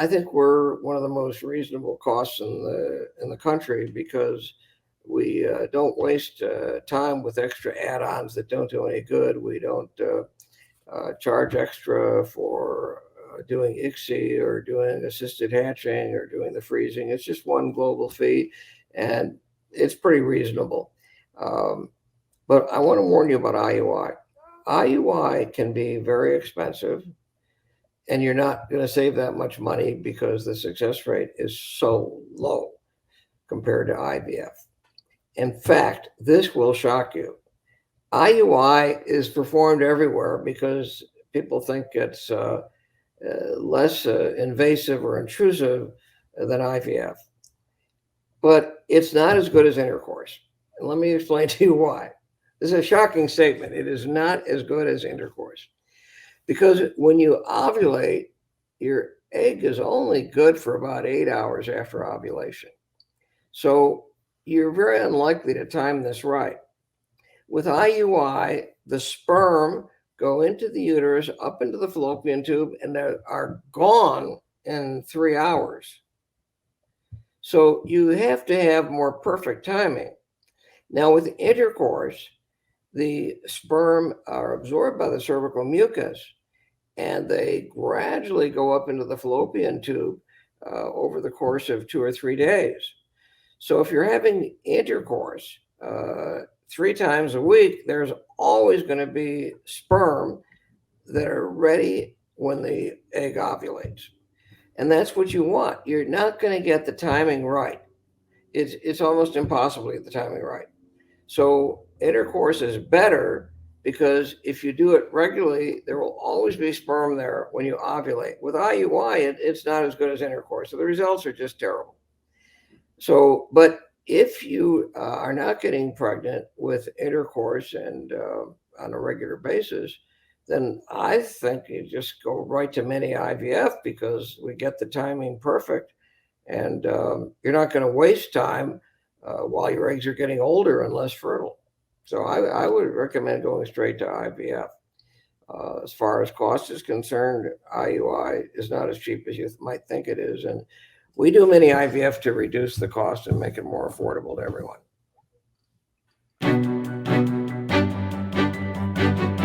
I think we're one of the most reasonable costs in the country because we don't waste time with extra add-ons that don't do any good. We don't charge extra for doing ICSI or doing assisted hatching or doing the freezing. It's just one global fee, and it's pretty reasonable. But I want to warn you about IUI. IUI can be very expensive, and you're not going to save that much money because the success rate is so low compared to IVF. In fact, this will shock you. IUI is performed everywhere because people think it's less invasive or intrusive than IVF. But it's not as good as intercourse. And let me explain to you why. This is a shocking statement. It is not as good as intercourse. Because when you ovulate, your egg is only good for about 8 hours after ovulation. So you're very unlikely to time this right. With IUI, the sperm go into the uterus, up into the fallopian tube, and they are gone in 3 hours. So you have to have more perfect timing. Now with intercourse, the sperm are absorbed by the cervical mucus, and they gradually go up into the fallopian tube over the course of 2 or 3 days. So if you're having intercourse 3 times a week, there's always going to be sperm that are ready when the egg ovulates. And that's what you want. You're not going to get the timing right. It's almost impossible to get the timing right. So intercourse is better because if you do it regularly, there will always be sperm there when you ovulate. With IUI, it's not as good as intercourse. So the results are just terrible. So, but if you are not getting pregnant with intercourse and on a regular basis, then I think you just go right to Mini-IVF because we get the timing perfect, and you're not going to waste time while your eggs are getting older and less fertile. So I would recommend going straight to IVF. As far as cost is concerned, IUI is not as cheap as you might think it is, and we do Mini-IVF to reduce the cost and make it more affordable to everyone.